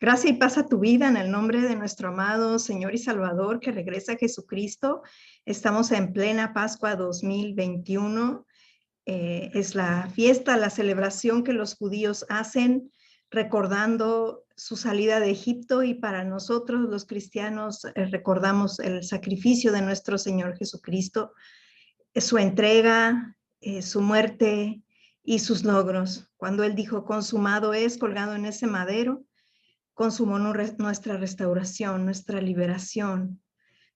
Gracia y paz a tu vida en el nombre de nuestro amado Señor y Salvador que regresa a Jesucristo. Estamos en plena Pascua 2021. Es la fiesta, la celebración que los judíos hacen recordando su salida de Egipto, y para nosotros los cristianos recordamos el sacrificio de nuestro Señor Jesucristo, su entrega, su muerte y sus logros. Cuando Él dijo consumado es, colgado en ese madero, consumó nuestra restauración, nuestra liberación.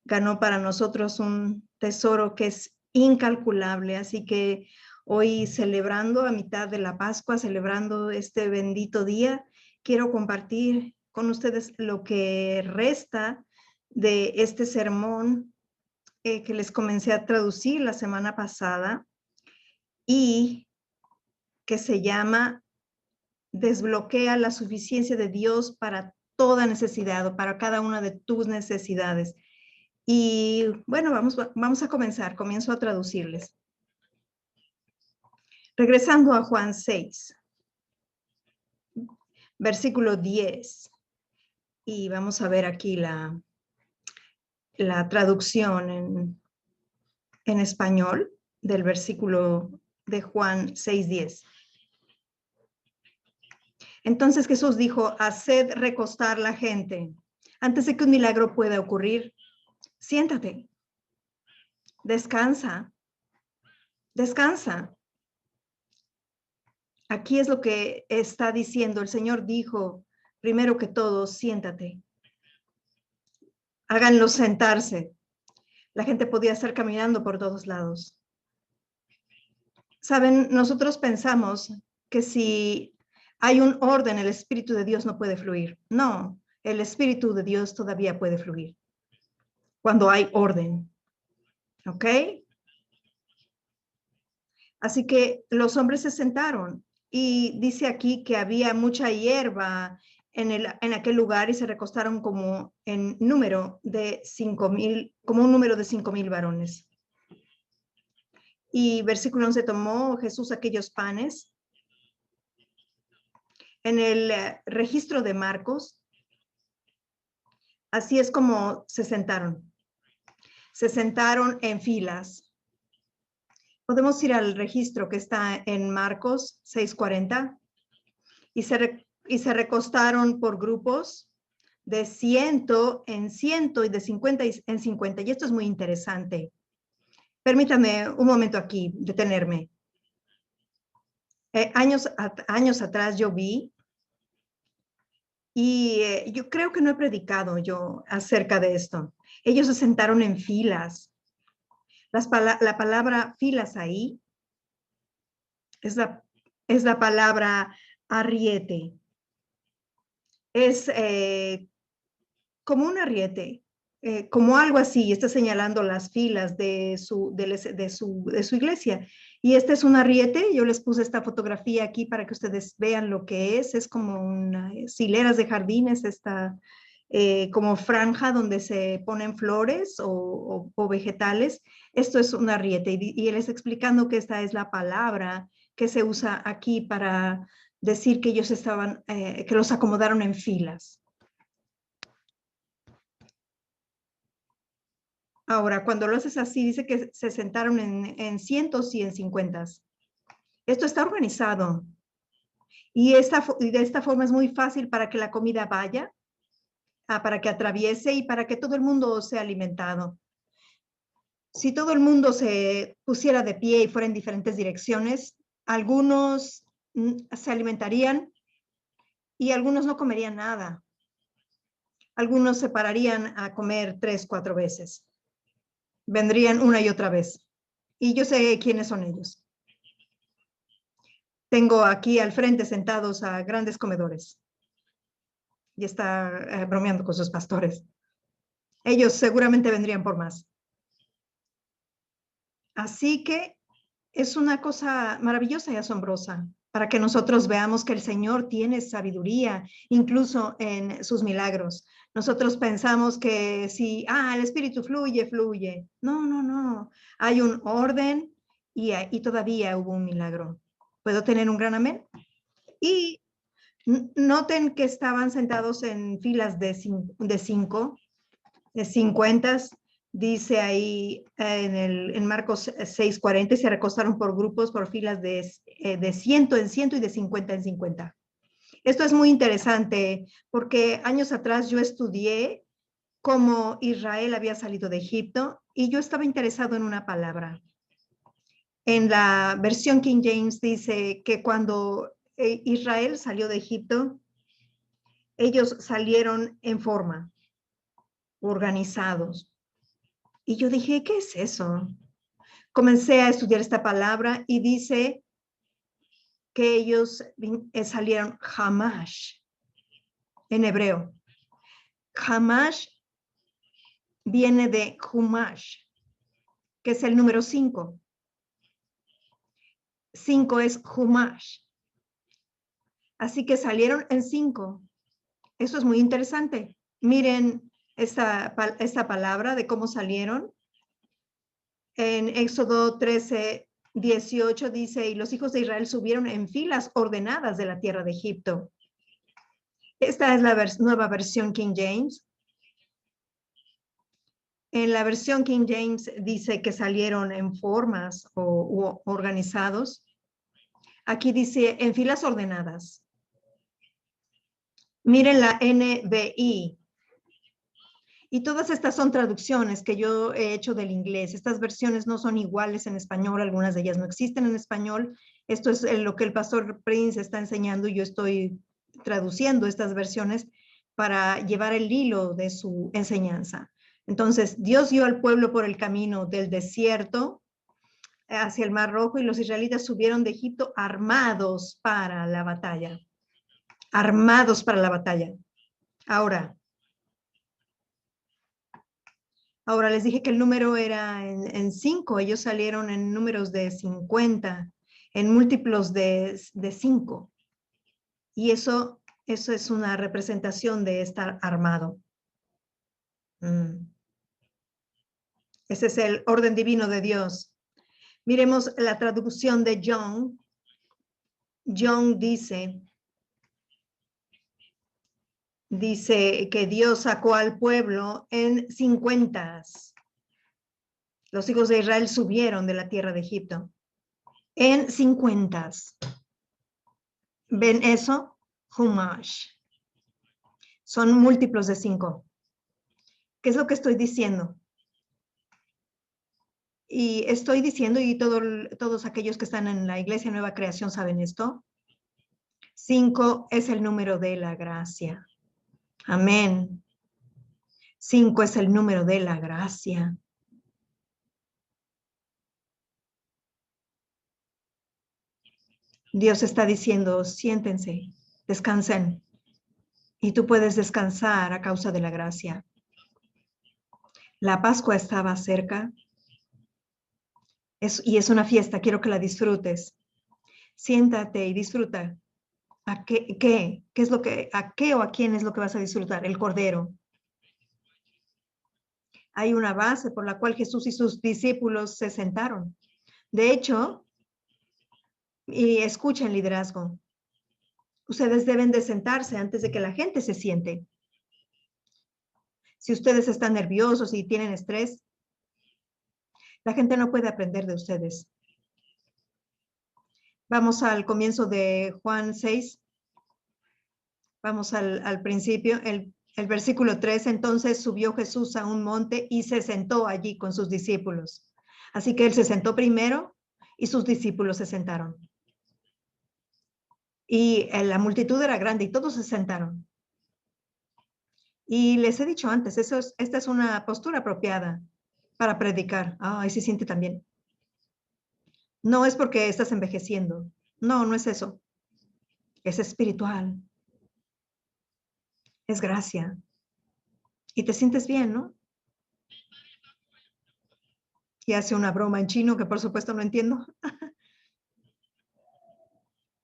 Ganó para nosotros un tesoro que es incalculable. Así que hoy, celebrando a mitad de la Pascua, celebrando este bendito día, quiero compartir con ustedes lo que resta de este sermón que les comencé a traducir la semana pasada y que se llama Desbloquea la suficiencia de Dios para toda necesidad o para cada una de tus necesidades. Y bueno, vamos a comenzar. Comienzo a traducirles. Regresando a Juan 6, versículo 10. Y vamos a ver aquí la traducción en español del versículo de Juan 6:10. Entonces Jesús dijo: haced recostar la gente. Antes de que un milagro pueda ocurrir, siéntate, descansa, descansa. Aquí es lo que está diciendo. El Señor dijo, primero que todo, siéntate. Háganlo sentarse. La gente podía estar caminando por todos lados. Saben, nosotros pensamos que si hay un orden, el Espíritu de Dios no puede fluir. No, el Espíritu de Dios todavía puede fluir cuando hay orden. ¿Ok? Así que los hombres se sentaron, y dice aquí que había mucha hierba en aquel lugar, y se recostaron como en número de 5,000, como un número de 5,000 varones. Y versículo 11, tomó Jesús aquellos panes. En el registro de Marcos, así es como se sentaron. Se sentaron en filas. Podemos ir al registro que está en Marcos 6:40. Y se recostaron por grupos de 100 en 100 y de 50 en 50. Y esto es muy interesante. Permítame un momento aquí detenerme. Años atrás yo vi, y yo creo que no he predicado yo acerca de esto. Ellos se sentaron en filas. La palabra filas ahí es la palabra arriete. Es como un arriete, como algo así. Está señalando las filas de su iglesia. Y este es un arriete. Yo les puse esta fotografía aquí para que ustedes vean lo que es. Es como unas hileras de jardines, como franja donde se ponen flores o vegetales. Esto es un arriete. Y él está explicando que esta es la palabra que se usa aquí para decir que ellos estaban, que los acomodaron en filas. Ahora, cuando lo haces así, dice que se sentaron en cientos y en 50. Esto está organizado. Y de esta forma es muy fácil para que la comida vaya, para que atraviese y para que todo el mundo sea alimentado. Si todo el mundo se pusiera de pie y fuera en diferentes direcciones, algunos se alimentarían y algunos no comerían nada. Algunos se pararían a comer 3, 4 veces. Vendrían una y otra vez. Y yo sé quiénes son ellos. Tengo aquí al frente sentados a grandes comedores. Y está bromeando con sus pastores. Ellos seguramente vendrían por más. Así que es una cosa maravillosa y asombrosa para que nosotros veamos que el Señor tiene sabiduría, incluso en sus milagros. Nosotros pensamos que si, el Espíritu fluye, fluye. No, no, no. Hay un orden y todavía hubo un milagro. ¿Puedo tener un gran amén? Y Noten que estaban sentados en filas de 50. Dice ahí en Marcos 6:40, se recostaron por grupos, por filas de 100 en 100 y de 50 en 50. Esto es muy interesante porque años atrás yo estudié cómo Israel había salido de Egipto y yo estaba interesado en una palabra. En la versión King James dice que cuando Israel salió de Egipto, ellos salieron en forma, organizados. Y yo dije, ¿qué es eso? Comencé a estudiar esta palabra y dice que ellos salieron Hamash en hebreo. Hamash viene de Humash, que es el número 5. 5 es Humash. Así que salieron en 5. Eso es muy interesante. Miren esta palabra de cómo salieron. En Éxodo 13:18 dice, y los hijos de Israel subieron en filas ordenadas de la tierra de Egipto. Esta es la nueva versión King James. En la versión King James dice que salieron en formas o organizados. Aquí dice en filas ordenadas. Miren la NBI. Y todas estas son traducciones que yo he hecho del inglés. Estas versiones no son iguales en español, algunas de ellas no existen en español. Esto es lo que el pastor Prince está enseñando y yo estoy traduciendo estas versiones para llevar el hilo de su enseñanza. Entonces, Dios guió al pueblo por el camino del desierto hacia el Mar Rojo y los israelitas subieron de Egipto armados para la batalla. Armados para la batalla. Ahora les dije que el número era en 5, ellos salieron en números de 50, en múltiplos de 5. Y eso es una representación de estar armado. Ese es el orden divino de Dios. Miremos la traducción de John. John dice que Dios sacó al pueblo en 50. Los hijos de Israel subieron de la tierra de Egipto en 50. ¿Ven eso? Humash. Son múltiplos de 5. ¿Qué es lo que estoy diciendo? Y estoy diciendo, y todos aquellos que están en la Iglesia Nueva Creación saben esto, 5 es el número de la gracia. Amén. 5 es el número de la gracia. Dios está diciendo, siéntense, descansen. Y tú puedes descansar a causa de la gracia. La Pascua estaba cerca. Y es una fiesta, quiero que la disfrutes. Siéntate y disfruta. ¿A qué es lo que, a qué o a quién es lo que vas a disfrutar? El Cordero. Hay una base por la cual Jesús y sus discípulos se sentaron. De hecho, y escuchen liderazgo, ustedes deben de sentarse antes de que la gente se siente. Si ustedes están nerviosos y tienen estrés, la gente no puede aprender de ustedes. Vamos al comienzo de Juan 6. Vamos al principio, el versículo 3. Entonces subió Jesús a un monte y se sentó allí con sus discípulos. Así que él se sentó primero y sus discípulos se sentaron. Y la multitud era grande y todos se sentaron. Y les he dicho antes, esta es una postura apropiada para predicar. Ahí se siente también. No es porque estás envejeciendo. No, no es eso. Es espiritual. Es gracia. Y te sientes bien, ¿no? Y hace una broma en chino que por supuesto no entiendo.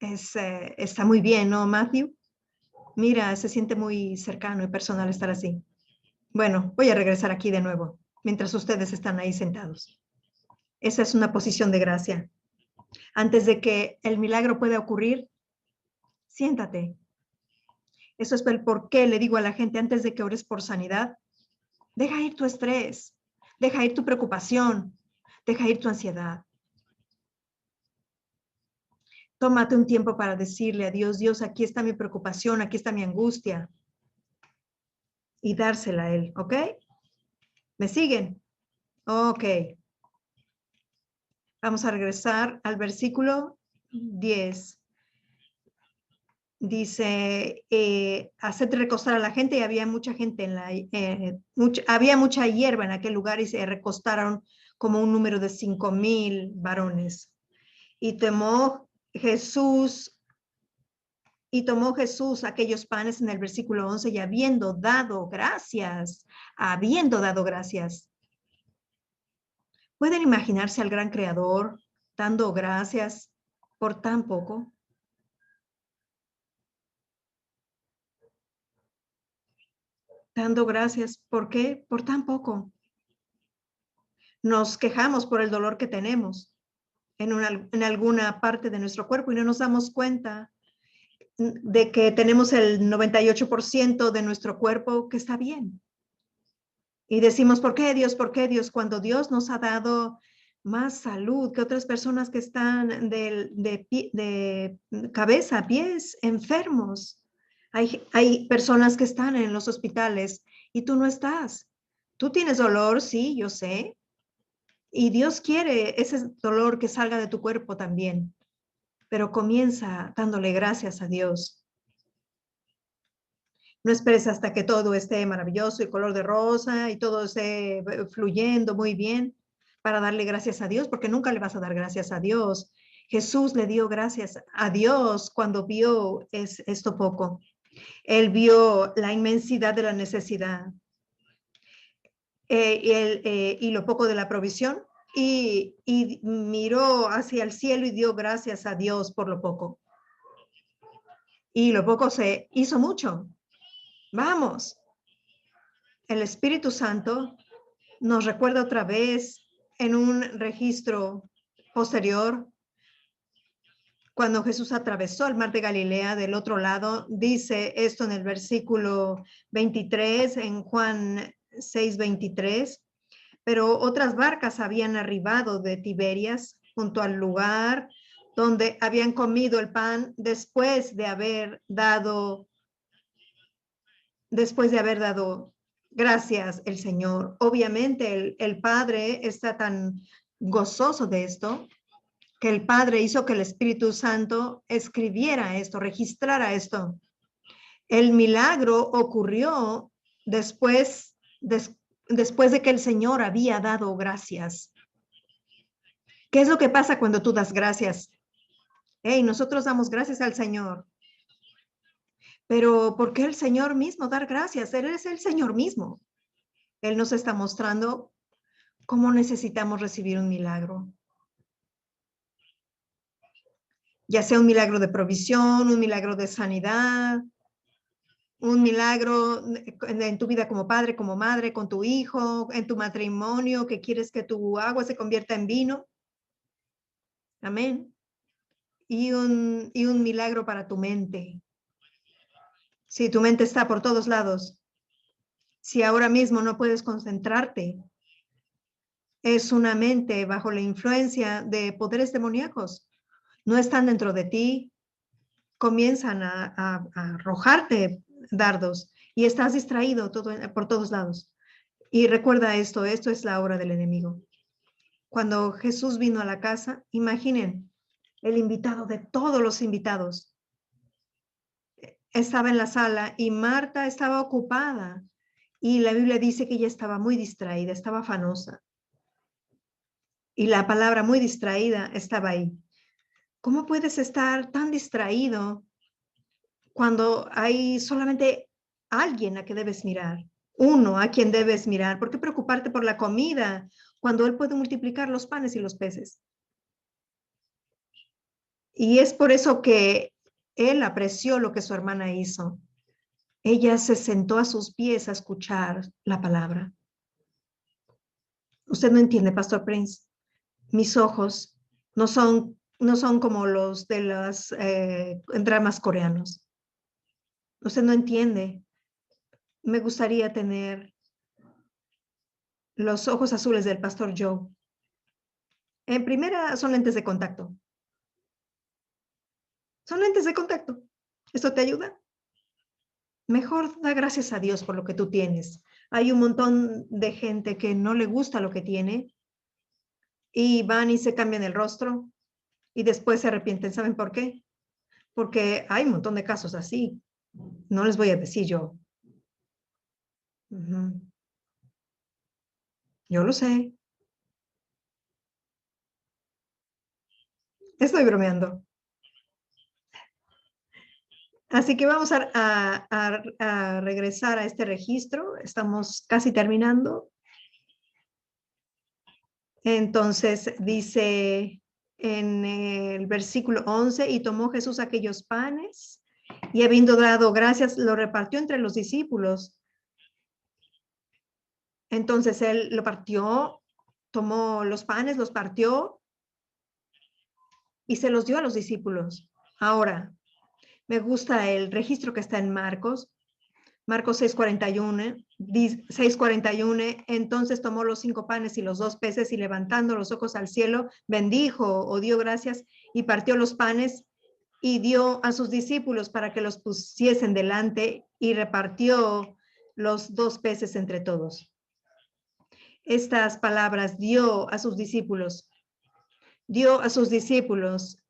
Está muy bien, ¿no, Matthew? Mira, se siente muy cercano y personal estar así. Bueno, voy a regresar aquí de nuevo, mientras ustedes están ahí sentados. Esa es una posición de gracia. Antes de que el milagro pueda ocurrir, siéntate Eso es el por qué le digo a la gente antes de que ores por sanidad, deja ir tu estrés, deja ir tu preocupación, deja ir tu ansiedad. Tómate un tiempo para decirle a Dios, Dios, aquí está mi preocupación, aquí está mi angustia, y dársela a Él, ¿ok? ¿Me siguen? Ok. Vamos a regresar al versículo 10. Dice, haced recostar a la gente, y había mucha gente había mucha hierba en aquel lugar, y se recostaron como un número de 5,000 varones. Y tomó Jesús aquellos panes en el versículo 11, y habiendo dado gracias. ¿Pueden imaginarse al gran creador dando gracias por tan poco? Dando gracias, ¿por qué? Por tan poco. Nos quejamos por el dolor que tenemos en alguna parte de nuestro cuerpo, y no nos damos cuenta de que tenemos el 98% de nuestro cuerpo que está bien. Y decimos, ¿por qué Dios? ¿Por qué Dios? Cuando Dios nos ha dado más salud que otras personas que están de cabeza a pies enfermos. Hay personas que están en los hospitales y tú no estás. Tú tienes dolor, sí, yo sé. Y Dios quiere ese dolor que salga de tu cuerpo también. Pero comienza dándole gracias a Dios. No esperes hasta que todo esté maravilloso y color de rosa y todo esté fluyendo muy bien para darle gracias a Dios, porque nunca le vas a dar gracias a Dios. Jesús le dio gracias a Dios cuando vio esto poco. Él vio la inmensidad de la necesidad y lo poco de la provisión, y miró hacia el cielo y dio gracias a Dios por lo poco. Y lo poco se hizo mucho. Vamos. El Espíritu Santo nos recuerda otra vez en un registro posterior, cuando Jesús atravesó el mar de Galilea del otro lado. Dice esto en el versículo 23, en Juan 6:23. Pero otras barcas habían arribado de Tiberias junto al lugar donde habían comido el pan después de haber dado gracias el Señor. Obviamente el Padre está tan gozoso de esto, que el Padre hizo que el Espíritu Santo escribiera esto, registrara esto. El milagro ocurrió después de que el Señor había dado gracias. ¿Qué es lo que pasa cuando tú das gracias? Hey, nosotros damos gracias al Señor. Pero ¿por qué el Señor mismo dar gracias? Él es el Señor mismo. Él nos está mostrando cómo necesitamos recibir un milagro. Ya sea un milagro de provisión, un milagro de sanidad, un milagro en tu vida como padre, como madre, con tu hijo, en tu matrimonio, que quieres que tu agua se convierta en vino. Amén. Y un milagro para tu mente. Si tu mente está por todos lados, si ahora mismo no puedes concentrarte, es una mente bajo la influencia de poderes demoníacos. No están dentro de ti, comienzan a arrojarte dardos y estás distraído por todos lados. Y recuerda esto es la obra del enemigo. Cuando Jesús vino a la casa, imaginen, el invitado de todos los invitados estaba en la sala y Marta estaba ocupada, y la Biblia dice que ella estaba muy distraída, estaba afanosa. Y la palabra muy distraída estaba ahí. ¿Cómo puedes estar tan distraído cuando hay solamente alguien a que debes mirar? Uno a quien debes mirar. ¿Por qué preocuparte por la comida cuando Él puede multiplicar los panes y los peces? Y es por eso que Él apreció lo que su hermana hizo. Ella se sentó a sus pies a escuchar la palabra. Usted no entiende, Pastor Prince. Mis ojos no son como los de los dramas coreanos. Usted no entiende. Me gustaría tener los ojos azules del pastor Joe. En primera, son lentes de contacto. Son lentes de contacto. ¿Esto te ayuda? Mejor da gracias a Dios por lo que tú tienes. Hay un montón de gente que no le gusta lo que tiene y van y se cambian el rostro y después se arrepienten. ¿Saben por qué? Porque hay un montón de casos así. No les voy a decir yo. Yo lo sé. Estoy bromeando. Así que vamos a regresar a este registro. Estamos casi terminando. Entonces dice en el versículo 11, y tomó Jesús aquellos panes y habiendo dado gracias, lo repartió entre los discípulos. Entonces él lo partió, tomó los panes, los partió y se los dio a los discípulos. Ahora, me gusta el registro que está en Marcos. Marcos 6:41, entonces tomó los 5 panes y los 2 peces y levantando los ojos al cielo, bendijo o dio gracias y partió los panes y dio a sus discípulos para que los pusiesen delante y repartió los 2 peces entre todos. Estas palabras dio a sus discípulos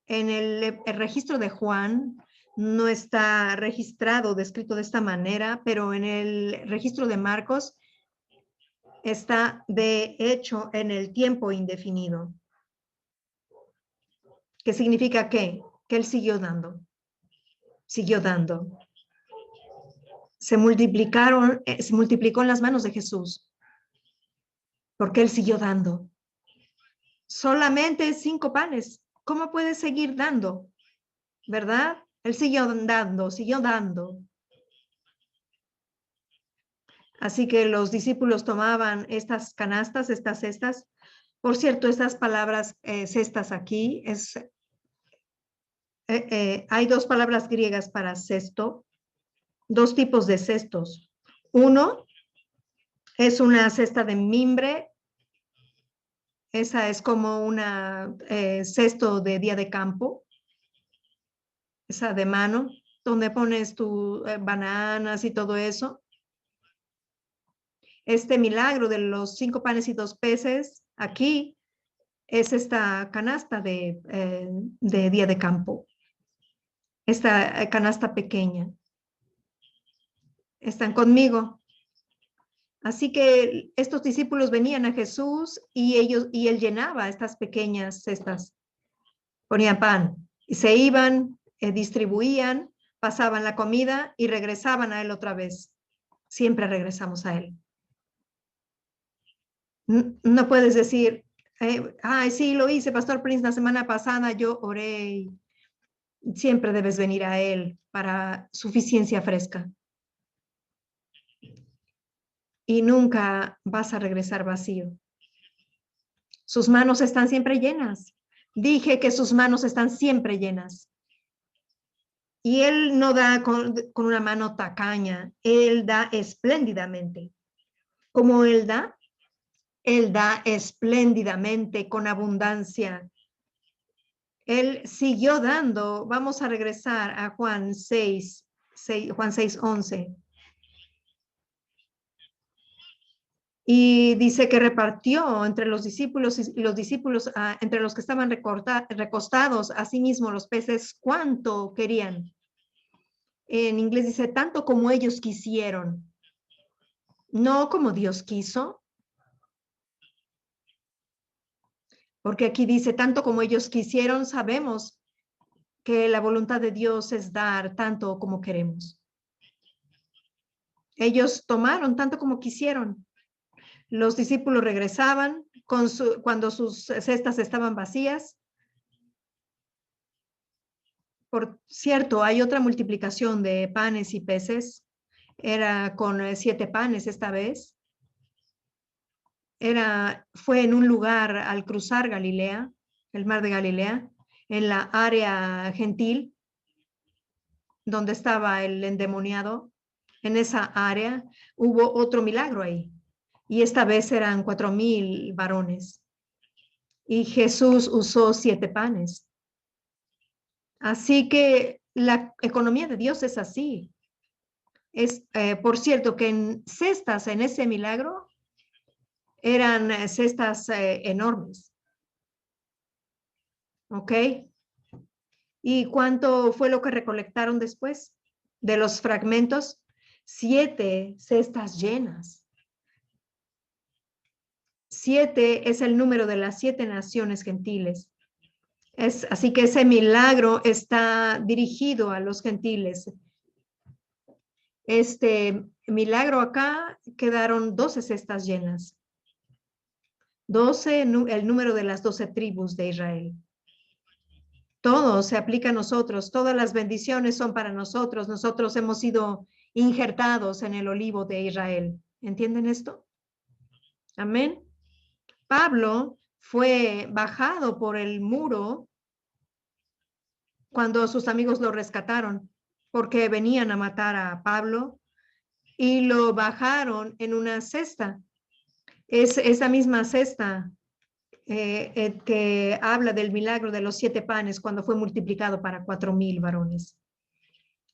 en el registro de Juan. No está registrado, descrito de esta manera, pero en el registro de Marcos está de hecho en el tiempo indefinido. ¿Qué significa qué? Que él siguió dando. Siguió dando. Se multiplicó en las manos de Jesús, porque él siguió dando. Solamente 5 panes. ¿Cómo puede seguir dando? ¿Verdad? Él siguió dando, siguió dando. Así que los discípulos tomaban estas canastas, estas cestas. Por cierto, estas palabras cestas aquí, hay 2 palabras griegas para cesto, 2 tipos de cestos. Uno es una cesta de mimbre, esa es como una cesto de día de campo, esa de mano, donde pones tus bananas y todo eso. Este milagro de los 5 panes y 2 peces, aquí es esta canasta de día de campo, esta canasta pequeña. ¿Están conmigo? Así que estos discípulos venían a Jesús y él llenaba estas pequeñas cestas, ponían pan y se iban, distribuían, pasaban la comida y regresaban a él otra vez. Siempre regresamos a él. No puedes decir, ay, sí, lo hice, Pastor Prince, la semana pasada yo oré. Siempre debes venir a él para suficiencia fresca. Y nunca vas a regresar vacío. Sus manos están siempre llenas. Dije que sus manos están siempre llenas. Y él no da con una mano tacaña, él da espléndidamente. Como él da espléndidamente, con abundancia. Él siguió dando. Vamos a regresar a Juan 6:11. Y dice que repartió entre los discípulos y los discípulos, entre los que estaban recostados, asimismo los peces, cuánto querían. En inglés dice, tanto como ellos quisieron, no como Dios quiso. Porque aquí dice, tanto como ellos quisieron, sabemos que la voluntad de Dios es dar tanto como queremos. Ellos tomaron tanto como quisieron. Los discípulos regresaban cuando sus cestas estaban vacías. Por cierto, hay otra multiplicación de panes y peces. Era con 7 panes esta vez. Fue en un lugar al cruzar Galilea, el mar de Galilea, en la área gentil. donde estaba el endemoniado, en esa área, hubo otro milagro ahí. Y esta vez eran 4,000 varones. Y Jesús usó 7 panes. Así que la economía de Dios es así. Es, por cierto, que en cestas en ese milagro eran cestas enormes. ¿Ok? ¿Y cuánto fue lo que recolectaron después de los fragmentos? 7 cestas llenas. 7 es el número de las 7 naciones gentiles. Así que ese milagro está dirigido a los gentiles. Este milagro acá quedaron 12 cestas llenas. 12, el número de las 12 tribus de Israel. Todo se aplica a nosotros, todas las bendiciones son para nosotros. Nosotros hemos sido injertados en el olivo de Israel. ¿Entienden esto? Amén. Pablo fue bajado por el muro cuando sus amigos lo rescataron, porque venían a matar a Pablo y lo bajaron en una cesta. Es esa misma cesta que habla del milagro de los 7 panes cuando fue multiplicado para 4,000 varones.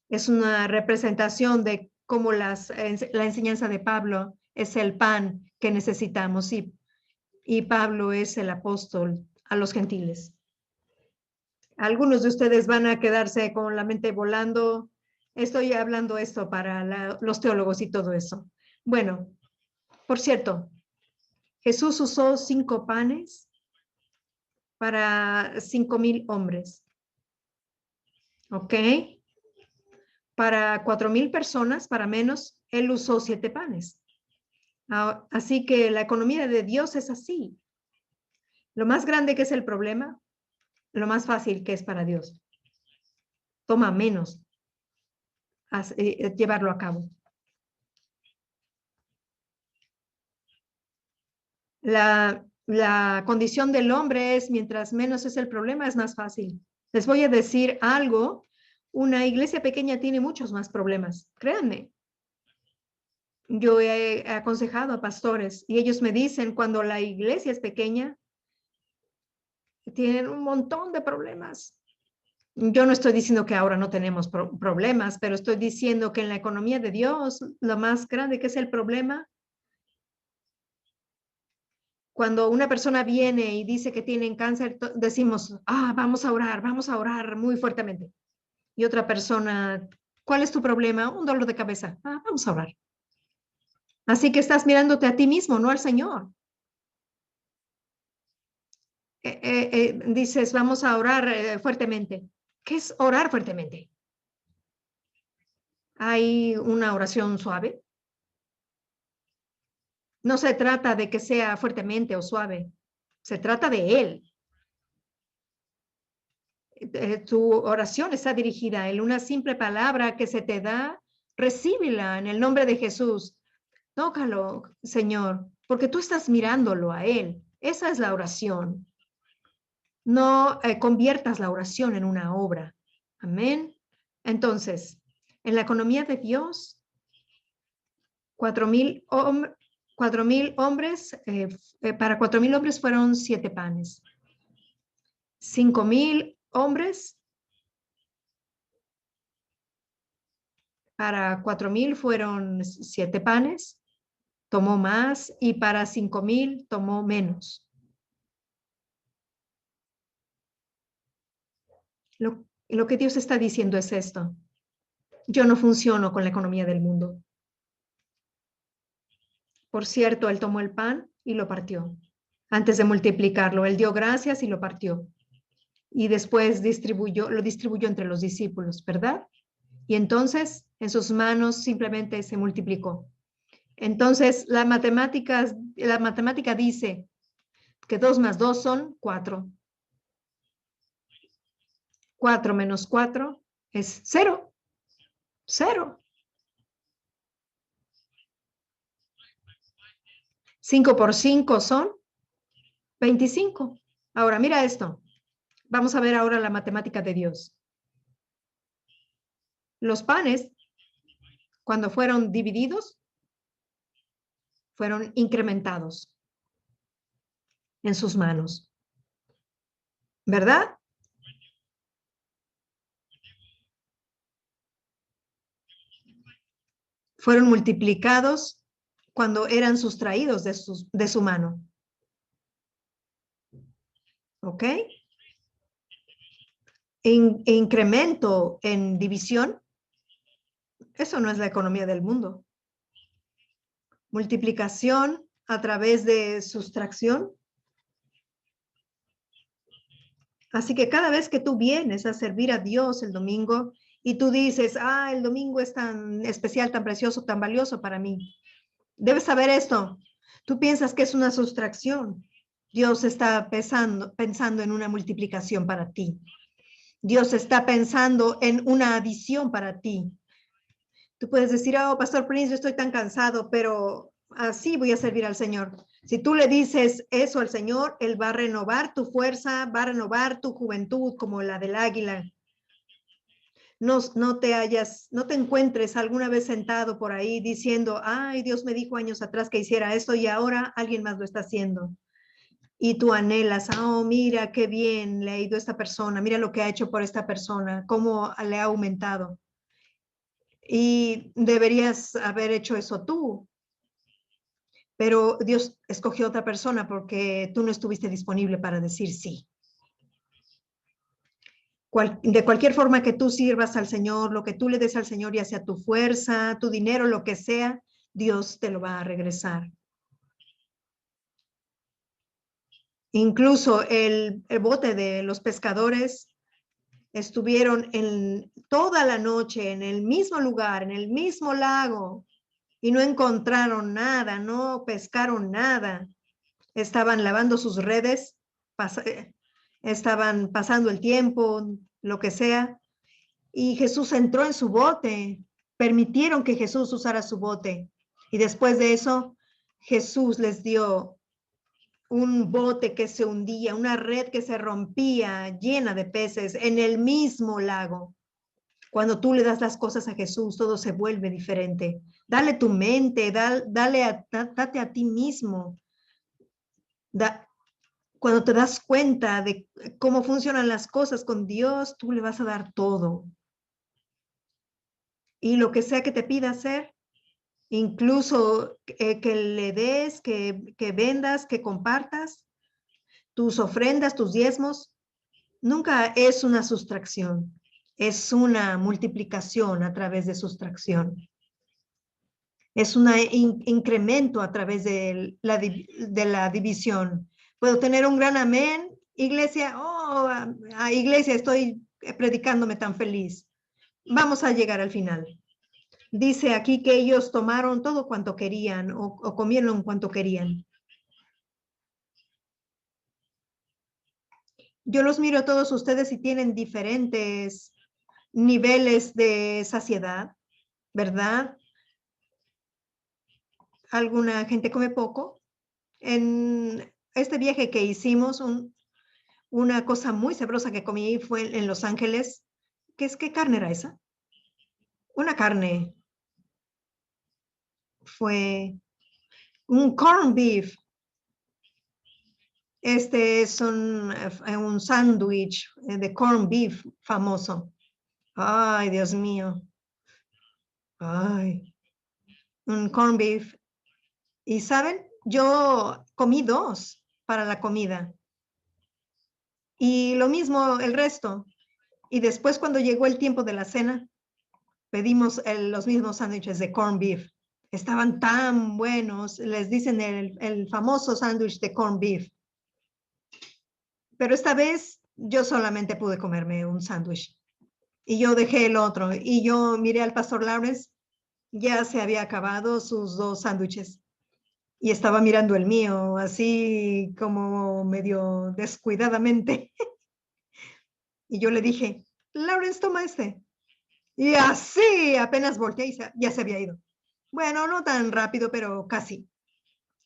Es una representación de cómo la enseñanza de Pablo es el pan que necesitamos y Pablo es el apóstol a los gentiles. Algunos de ustedes van a quedarse con la mente volando. Estoy hablando esto para los teólogos y todo eso. Bueno, por cierto, Jesús usó 5 panes para 5,000 hombres. ¿Ok? Para 4,000 personas, para menos, él usó 7 panes. Así que la economía de Dios es así. Lo más grande que es el problema, lo más fácil que es para Dios. Toma menos llevarlo a cabo. La condición del hombre es, mientras menos es el problema, es más fácil. Les voy a decir algo, una iglesia pequeña tiene muchos más problemas, créanme. Yo he aconsejado a pastores y ellos me dicen, cuando la iglesia es pequeña, tienen un montón de problemas. Yo no estoy diciendo que ahora no tenemos problemas, pero estoy diciendo que en la economía de Dios, lo más grande que es el problema, cuando una persona viene y dice que tienen cáncer, decimos, vamos a orar muy fuertemente. Y otra persona, ¿cuál es tu problema? Un dolor de cabeza. Vamos a orar. Así que estás mirándote a ti mismo, no al Señor. Dices, vamos a orar fuertemente. ¿Qué es orar fuertemente? ¿Hay una oración suave? No se trata de que sea fuertemente o suave. Se trata de Él. Tu oración está dirigida en una simple palabra que se te da. Recíbela en el nombre de Jesús. Tócalo, Señor, porque tú estás mirándolo a Él. Esa es la oración. No conviertas la oración en una obra. Amén. Entonces, en la economía de Dios, 4,000 hombres, para 4,000 hombres fueron 7 panes. 5,000 hombres, para 4,000 fueron 7 panes, tomó más, y para 5,000 tomó menos. Lo que Dios está diciendo es esto. Yo no funciono con la economía del mundo. Por cierto, él tomó el pan y lo partió. Antes de multiplicarlo, él dio gracias y lo partió. Y después lo distribuyó entre los discípulos, ¿verdad? Y entonces en sus manos simplemente se multiplicó. Entonces la matemática dice que 2 más 2 son 4. 4 menos 4 es 0. 0. 5 por 5 son 25. Ahora mira esto. Vamos a ver ahora la matemática de Dios. Los panes, cuando fueron divididos, fueron incrementados en sus manos, ¿verdad? Fueron multiplicados cuando eran sustraídos de su mano. ¿Ok? Incremento en división, eso no es la economía del mundo. Multiplicación a través de sustracción. Así que cada vez que tú vienes a servir a Dios el domingo y tú dices, el domingo es tan especial, tan precioso, tan valioso para mí, debes saber esto. Tú piensas que es una sustracción. Dios está pensando en una multiplicación para ti. Dios está pensando en una adición para ti. Tú puedes decir, Pastor Prince, yo estoy tan cansado, pero así voy a servir al Señor. Si tú le dices eso al Señor, Él va a renovar tu fuerza, va a renovar tu juventud como la del águila. No te encuentres alguna vez sentado por ahí diciendo, Dios me dijo años atrás que hiciera esto y ahora alguien más lo está haciendo. Y tú anhelas, mira qué bien le ha ido a esta persona, mira lo que ha hecho por esta persona, cómo le ha aumentado. Y deberías haber hecho eso tú. Pero Dios escogió otra persona porque tú no estuviste disponible para decir sí. De cualquier forma que tú sirvas al Señor, lo que tú le des al Señor, ya sea tu fuerza, tu dinero, lo que sea, Dios te lo va a regresar. Incluso el bote de los pescadores estuvieron toda la noche en el mismo lugar, en el mismo lago, y no encontraron nada, no pescaron nada. Estaban lavando sus redes, estaban pasando el tiempo, lo que sea, y Jesús entró en su bote, permitieron que Jesús usara su bote, y después de eso, Jesús les dio un bote que se hundía, una red que se rompía llena de peces en el mismo lago. Cuando tú le das las cosas a Jesús, todo se vuelve diferente. Dale tu mente, date a ti mismo. Cuando te das cuenta de cómo funcionan las cosas con Dios, tú le vas a dar todo. Y lo que sea que te pida hacer, incluso que le des, que vendas, que compartas, tus ofrendas, tus diezmos, nunca es una sustracción, es una multiplicación a través de sustracción. Es un incremento a través de la división. Puedo tener un gran amén, iglesia, iglesia, estoy predicándome tan feliz. Vamos a llegar al final. Dice aquí que ellos tomaron todo cuanto querían o comieron cuanto querían. Yo los miro a todos ustedes y tienen diferentes niveles de saciedad, ¿verdad? Alguna gente come poco. En este viaje que hicimos, una cosa muy sabrosa que comí fue en Los Ángeles. ¿Qué carne era esa? Una carne. Fue un corned beef. Este es un sándwich de corned beef famoso. Ay, Dios mío. Ay, un corned beef. Y saben, yo comí 2 para la comida. Y lo mismo el resto. Y después cuando llegó el tiempo de la cena, pedimos los mismos sándwiches de corned beef. Estaban tan buenos, les dicen el famoso sándwich de corned beef. Pero esta vez yo solamente pude comerme un sándwich. Y yo dejé el otro. Y yo miré al pastor Lawrence, ya se había acabado sus 2 sándwiches. Y estaba mirando el mío, así como medio descuidadamente. Y yo le dije, Lawrence, toma este. Y así apenas volteé y ya se había ido. Bueno, no tan rápido, pero casi.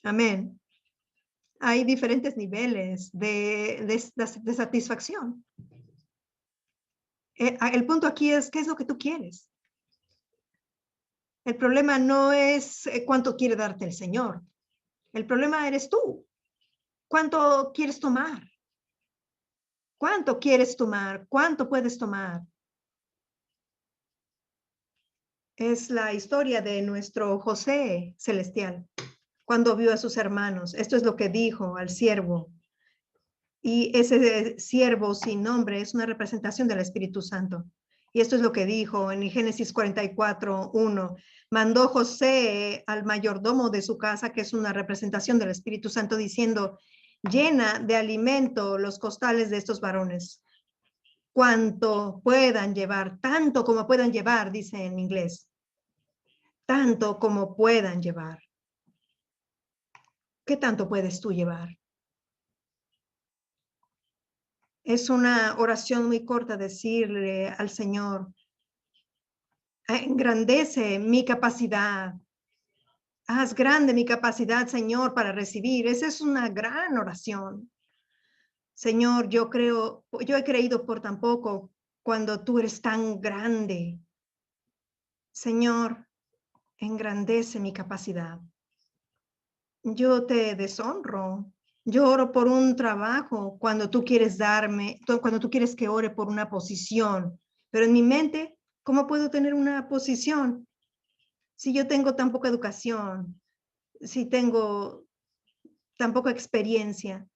Amén. Hay diferentes niveles de satisfacción. El punto aquí es, ¿qué es lo que tú quieres? El problema no es cuánto quiere darte el Señor. El problema eres tú. ¿Cuánto quieres tomar? ¿Cuánto quieres tomar? ¿Cuánto puedes tomar? Es la historia de nuestro José celestial, cuando vio a sus hermanos. Esto es lo que dijo al siervo. Y ese siervo sin nombre es una representación del Espíritu Santo. Y esto es lo que dijo en Génesis 44:1. Mandó José al mayordomo de su casa, que es una representación del Espíritu Santo, diciendo, llena de alimento los costales de estos varones, cuanto puedan llevar, tanto como puedan llevar, dice en inglés, tanto como puedan llevar. ¿Qué tanto puedes tú llevar? Es una oración muy corta decirle al Señor, engrandece mi capacidad. Haz grande mi capacidad, Señor, para recibir. Esa es una gran oración. Señor, yo he creído por tan poco cuando tú eres tan grande. Señor, engrandece mi capacidad. Yo te deshonro. Yo oro por un trabajo cuando tú quieres cuando tú quieres que ore por una posición. Pero en mi mente, ¿cómo puedo tener una posición si yo tengo tan poca educación? Si tengo tan poca experiencia,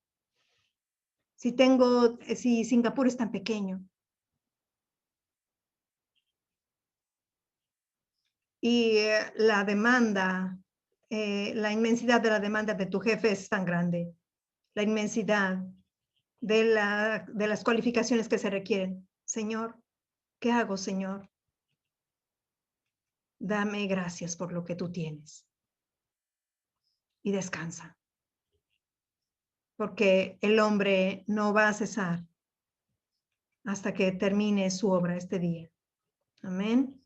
si Singapur es tan pequeño y la demanda, la inmensidad de la demanda de tu jefe es tan grande, la inmensidad de las cualificaciones que se requieren. Señor, ¿qué hago, Señor? Dame gracias por lo que tú tienes y descansa, porque el hombre no va a cesar hasta que termine su obra este día. Amén.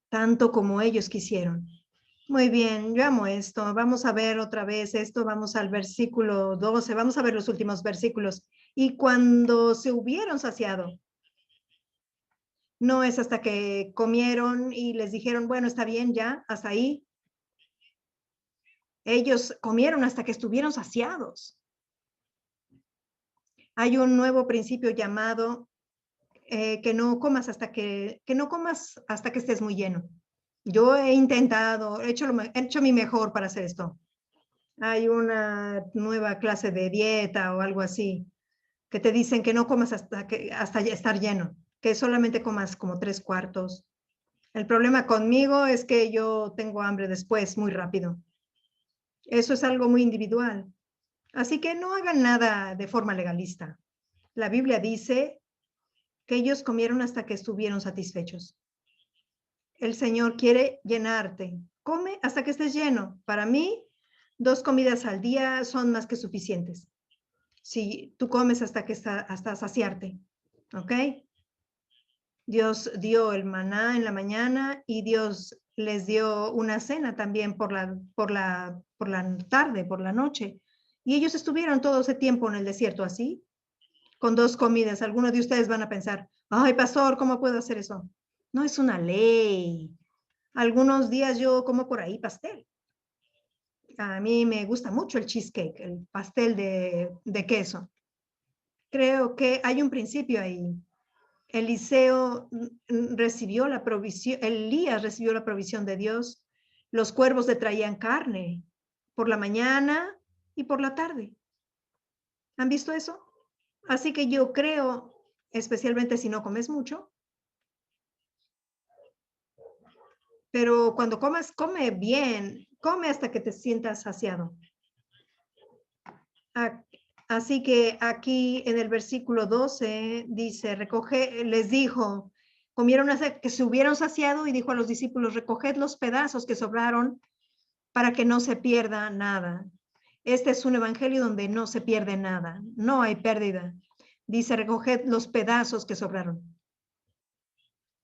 Tanto como ellos quisieron. Muy bien, yo amo esto. Vamos a ver otra vez esto. Vamos al versículo 12. Vamos a ver los últimos versículos. Y cuando se hubieron saciado, no es hasta que comieron y les dijeron, bueno, está bien ya, hasta ahí. Ellos comieron hasta que estuvieron saciados. Hay un nuevo principio llamado que no comas hasta que estés muy lleno. Yo he intentado, he hecho mi mejor para hacer esto. Hay una nueva clase de dieta o algo así, que te dicen que no comas hasta estar lleno, que solamente comas como 3/4. El problema conmigo es que yo tengo hambre después, muy rápido. Eso es algo muy individual. Así que no hagan nada de forma legalista. La Biblia dice que ellos comieron hasta que estuvieron satisfechos. El Señor quiere llenarte. Come hasta que estés lleno. Para mí, 2 comidas al día son más que suficientes. Si tú comes hasta saciarte, ¿ok? Dios dio el maná en la mañana y Dios les dio una cena también por la tarde, por la noche. Y ellos estuvieron todo ese tiempo en el desierto así, con 2 comidas. Algunos de ustedes van a pensar, ay, pastor, ¿cómo puedo hacer eso? No es una ley. Algunos días yo como por ahí pastel. A mí me gusta mucho el cheesecake, el pastel de queso. Creo que hay un principio ahí. Eliseo recibió la provisión, Elías recibió la provisión de Dios. Los cuervos le traían carne por la mañana y por la tarde. ¿Han visto eso? Así que yo creo, especialmente si no comes mucho, pero cuando comas, come bien, come hasta que te sientas saciado. Así que aquí en el versículo 12 dice, les dijo, comieron hasta que se hubieron saciado y dijo a los discípulos, recoged los pedazos que sobraron para que no se pierda nada. Este es un evangelio donde no se pierde nada, no hay pérdida. Dice, recoged los pedazos que sobraron.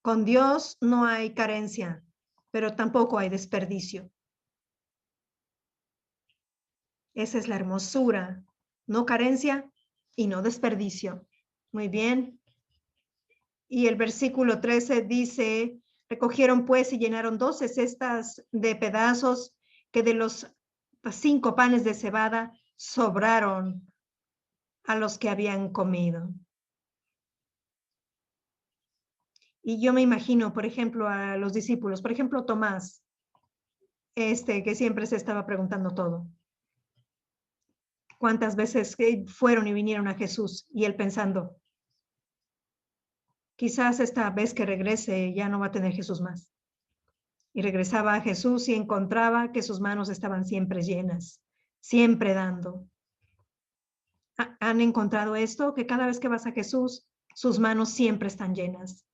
Con Dios no hay carencia, pero tampoco hay desperdicio. Esa es la hermosura, no carencia y no desperdicio. Muy bien. Y el versículo 13 dice, Recogieron pues y llenaron 12 cestas de pedazos que de los 5 panes de cebada sobraron a los que habían comido. Y yo me imagino, por ejemplo, a los discípulos, por ejemplo, Tomás, que siempre se estaba preguntando todo. ¿Cuántas veces fueron y vinieron a Jesús? Y él pensando, quizás esta vez que regrese ya no va a tener Jesús más. Y regresaba a Jesús y encontraba que sus manos estaban siempre llenas, siempre dando. ¿Han encontrado esto? Que cada vez que vas a Jesús, sus manos siempre están llenas.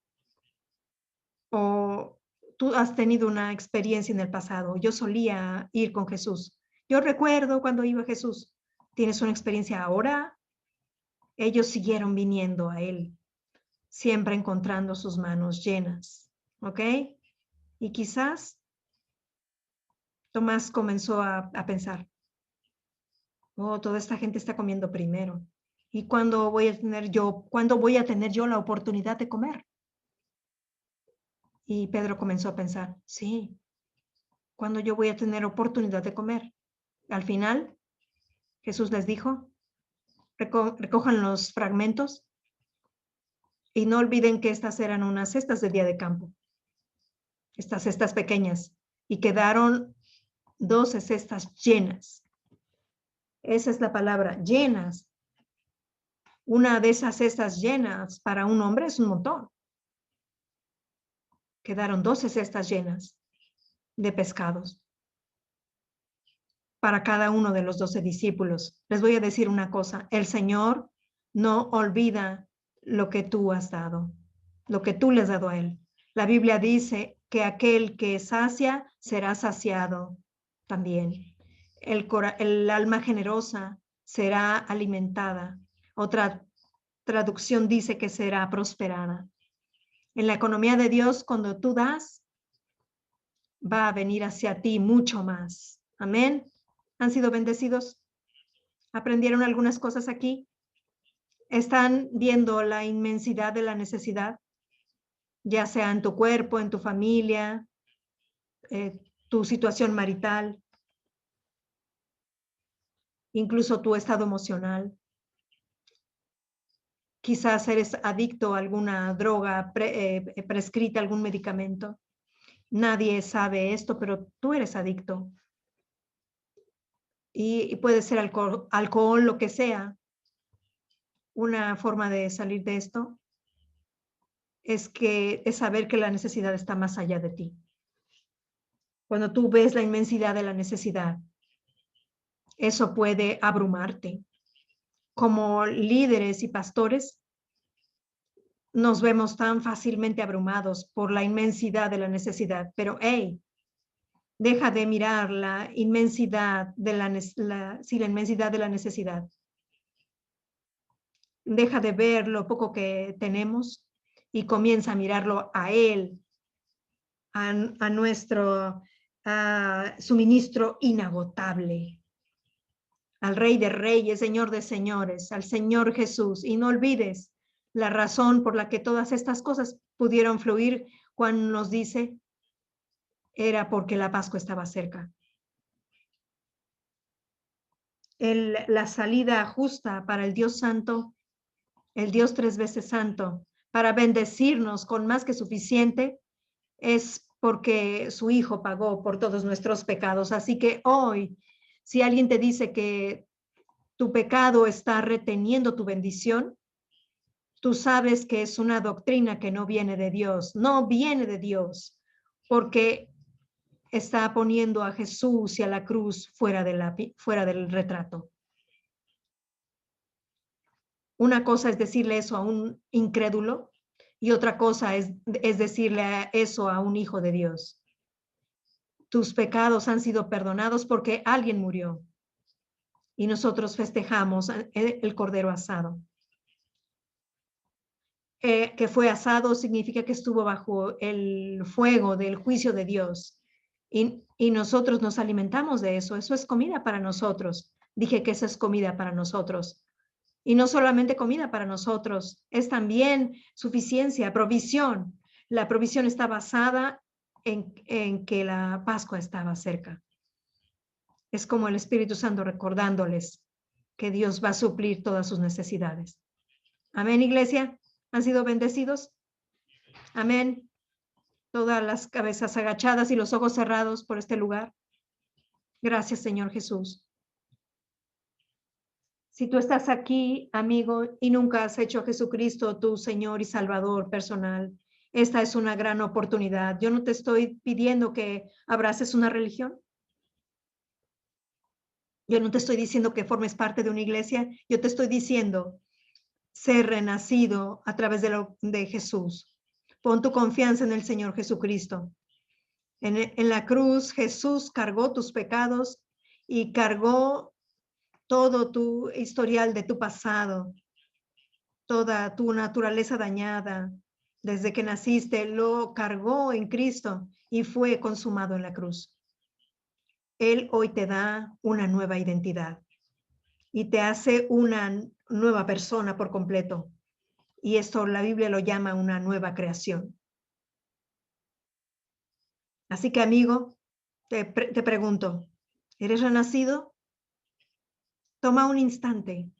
O tú has tenido una experiencia en el pasado. Yo solía ir con Jesús. Yo recuerdo cuando iba a Jesús. ¿Tienes una experiencia ahora? Ellos siguieron viniendo a Él, siempre encontrando sus manos llenas. ¿Ok? Y quizás Tomás comenzó a pensar, oh, toda esta gente está comiendo primero. ¿Y cuándo voy a tener yo la oportunidad de comer? Y Pedro comenzó a pensar, sí, ¿cuándo yo voy a tener oportunidad de comer? Al final, Jesús les dijo, recojan los fragmentos y no olviden que estas eran unas cestas de día de campo, estas cestas pequeñas, y quedaron 12 cestas llenas. Esa es la palabra, llenas. Una de esas cestas llenas para un hombre es un montón. Quedaron 12 cestas llenas de pescados para cada uno de los 12 discípulos. Les voy a decir una cosa, el Señor no olvida lo que tú has dado, lo que tú le has dado a Él. La Biblia dice que aquel que sacia será saciado también. El alma generosa será alimentada. Otra traducción dice que será prosperada. En la economía de Dios, cuando tú das, va a venir hacia ti mucho más. Amén. ¿Han sido bendecidos? ¿Aprendieron algunas cosas aquí? ¿Están viendo la inmensidad de la necesidad? Ya sea en tu cuerpo, en tu familia, tu situación marital, incluso tu estado emocional. Quizás eres adicto a alguna droga prescrita, algún medicamento. Nadie sabe esto, pero tú eres adicto. Y puede ser alcohol, lo que sea. Una forma de salir de esto es saber que la necesidad está más allá de ti. Cuando tú ves la inmensidad de la necesidad, eso puede abrumarte. Como líderes y pastores, nos vemos tan fácilmente abrumados por la inmensidad de la necesidad, pero hey, deja de mirar la inmensidad de la inmensidad de la necesidad. Deja de ver lo poco que tenemos y comienza a mirarlo a Él, a nuestro suministro inagotable, al Rey de Reyes, Señor de Señores, al Señor Jesús. Y no olvides la razón por la que todas estas cosas pudieron fluir cuando nos dice, era porque la Pascua estaba cerca. La salida justa para el Dios Santo, el Dios 3 veces santo, para bendecirnos con más que suficiente, es porque su Hijo pagó por todos nuestros pecados. Así que hoy, si alguien te dice que tu pecado está reteniendo tu bendición, tú sabes que es una doctrina que no viene de Dios, no viene de Dios, porque está poniendo a Jesús y a la cruz fuera del retrato. Una cosa es decirle eso a un incrédulo y otra cosa es decirle eso a un hijo de Dios. Tus pecados han sido perdonados porque alguien murió y nosotros festejamos el cordero asado. Que fue asado significa que estuvo bajo el fuego del juicio de Dios y nosotros nos alimentamos de eso. Eso es comida para nosotros. Dije que esa es comida para nosotros. Y no solamente comida para nosotros, es también suficiencia, provisión. La provisión está basada en que la Pascua estaba cerca. Es como el Espíritu Santo recordándoles que Dios va a suplir todas sus necesidades. Amén, iglesia. ¿Han sido bendecidos? Amén. Todas las cabezas agachadas y los ojos cerrados por este lugar. Gracias, Señor Jesús. Si tú estás aquí, amigo, y nunca has hecho a Jesucristo tu Señor y Salvador personal, esta es una gran oportunidad. Yo no te estoy pidiendo que abraces una religión. Yo no te estoy diciendo que formes parte de una iglesia. Yo te estoy diciendo ser renacido a través de Jesús. Pon tu confianza en el Señor Jesucristo. En la cruz, Jesús cargó tus pecados y cargó todo tu historial de tu pasado, toda tu naturaleza dañada. Desde que naciste, lo cargó en Cristo y fue consumado en la cruz. Él hoy te da una nueva identidad y te hace una nueva persona por completo. Y esto la Biblia lo llama una nueva creación. Así que, amigo, te pregunto, ¿eres renacido? Toma un instante.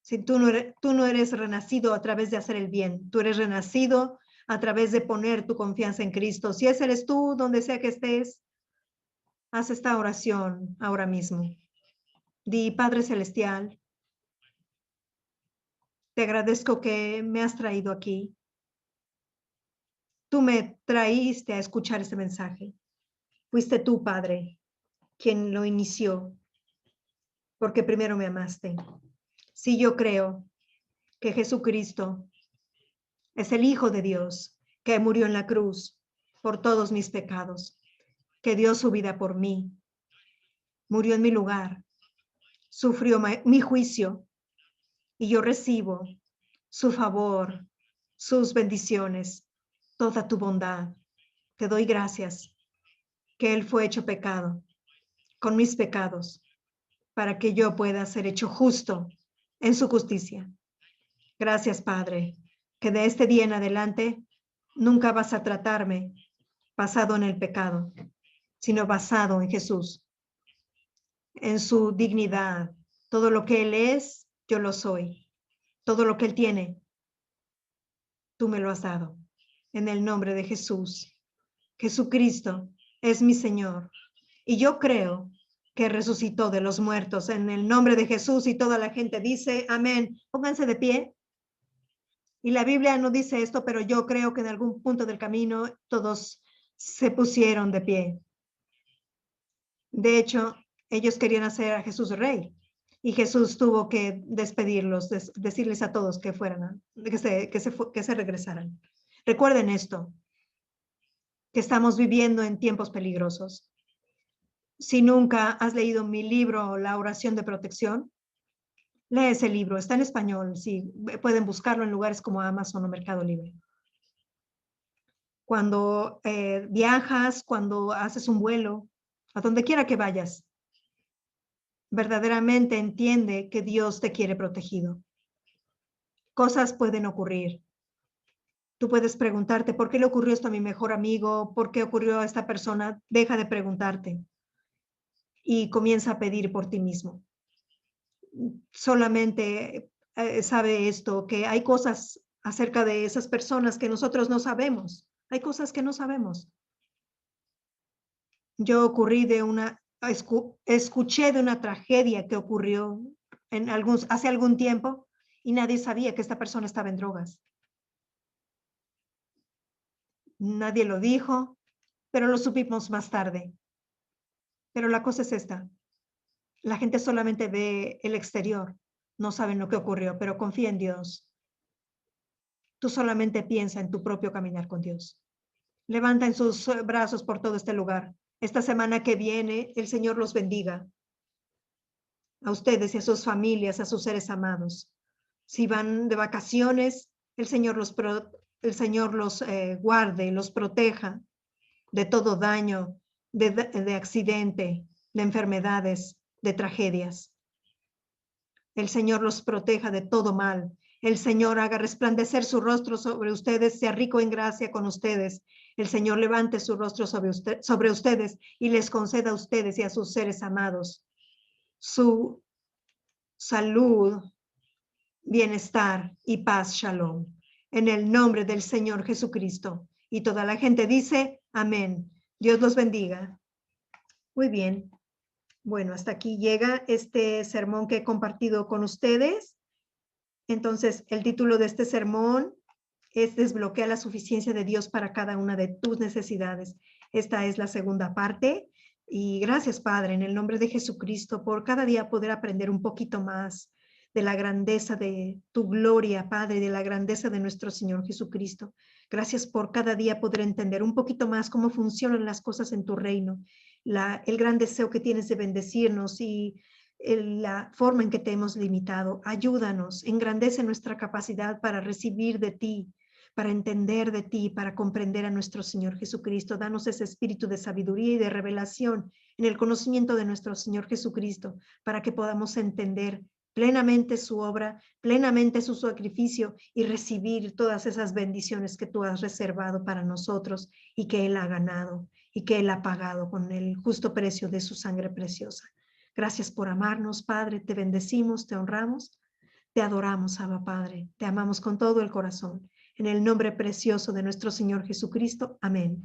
Si tú no eres renacido a través de hacer el bien, tú eres renacido a través de poner tu confianza en Cristo. Si ese eres tú, donde sea que estés, haz esta oración ahora mismo. Di, Padre Celestial, te agradezco que me has traído aquí. Tú me traíste a escuchar este mensaje. Fuiste tú, Padre, quien lo inició, porque primero me amaste. Sí, yo creo que Jesucristo es el Hijo de Dios, que murió en la cruz por todos mis pecados, que dio su vida por mí, murió en mi lugar, sufrió mi juicio, y yo recibo su favor, sus bendiciones, toda tu bondad. Te doy gracias que Él fue hecho pecado con mis pecados para que yo pueda ser hecho justo en su justicia. Gracias, Padre, que de este día en adelante nunca vas a tratarme basado en el pecado, sino basado en Jesús, en su dignidad. Todo lo que Él es, yo lo soy. Todo lo que Él tiene, tú me lo has dado. En el nombre de Jesús. Jesucristo es mi Señor. Y yo creo que resucitó de los muertos en el nombre de Jesús, y toda la gente dice amén. Pónganse de pie. Y la Biblia no dice esto, pero yo creo que en algún punto del camino todos se pusieron de pie. De hecho, ellos querían hacer a Jesús rey, y Jesús tuvo que despedirlos, decirles a todos que fueran, que se regresaran. Recuerden esto, que estamos viviendo en tiempos peligrosos. Si nunca has leído mi libro, La oración de protección, lee ese libro, está en español, sí, pueden buscarlo en lugares como Amazon o Mercado Libre. Cuando viajas, cuando haces un vuelo, a donde quiera que vayas, verdaderamente entiende que Dios te quiere protegido. Cosas pueden ocurrir. Tú puedes preguntarte, ¿por qué le ocurrió esto a mi mejor amigo? ¿Por qué ocurrió a esta persona? Deja de preguntarte y comienza a pedir por ti mismo. Solamente sabe esto, que hay cosas acerca de esas personas que nosotros no sabemos. Hay cosas que no sabemos. Yo escuché de una tragedia que ocurrió hace algún tiempo, y nadie sabía que esta persona estaba en drogas. Nadie lo dijo, pero lo supimos más tarde. Pero la cosa es esta. La gente solamente ve el exterior, no saben lo que ocurrió, pero confía en Dios. Tú solamente piensa en tu propio caminar con Dios. Levanten sus brazos por todo este lugar. Esta semana que viene, el Señor los bendiga. A ustedes y a sus familias, a sus seres amados. Si van de vacaciones, el Señor los guarde, los proteja de todo daño, de accidente, de enfermedades, de tragedias. El Señor los proteja de todo mal. El Señor haga resplandecer su rostro sobre ustedes, sea rico en gracia con ustedes. El Señor levante su rostro sobre ustedes y les conceda a ustedes y a sus seres amados su salud, bienestar y paz. Shalom. En el nombre del Señor Jesucristo. Y toda la gente dice amén. Dios los bendiga. Muy bien. Bueno, hasta aquí llega este sermón que he compartido con ustedes. Entonces, el título de este sermón es Desbloquea la suficiencia de Dios para cada una de tus necesidades. Esta es la segunda parte. Y gracias, Padre, en el nombre de Jesucristo, por cada día poder aprender un poquito más de la grandeza de tu gloria, Padre, de la grandeza de nuestro Señor Jesucristo. Gracias por cada día poder entender un poquito más cómo funcionan las cosas en tu reino, el gran deseo que tienes de bendecirnos y la forma en que te hemos limitado. Ayúdanos, engrandece nuestra capacidad para recibir de ti, para entender de ti, para comprender a nuestro Señor Jesucristo. Danos ese espíritu de sabiduría y de revelación en el conocimiento de nuestro Señor Jesucristo, para que podamos entender plenamente su obra, plenamente su sacrificio y recibir todas esas bendiciones que tú has reservado para nosotros y que Él ha ganado y que Él ha pagado con el justo precio de su sangre preciosa. Gracias por amarnos, Padre. Te bendecimos, te honramos, te adoramos, Abba Padre. Te amamos con todo el corazón. En el nombre precioso de nuestro Señor Jesucristo. Amén.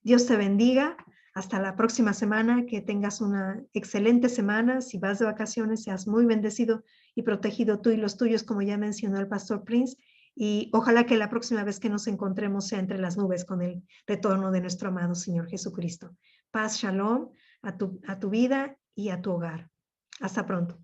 Dios te bendiga. Hasta la próxima semana. Que tengas una excelente semana. Si vas de vacaciones, seas muy bendecido y protegido tú y los tuyos, como ya mencionó el pastor Prince. Y ojalá que la próxima vez que nos encontremos sea entre las nubes con el retorno de nuestro amado Señor Jesucristo. Paz, shalom a tu vida y a tu hogar. Hasta pronto.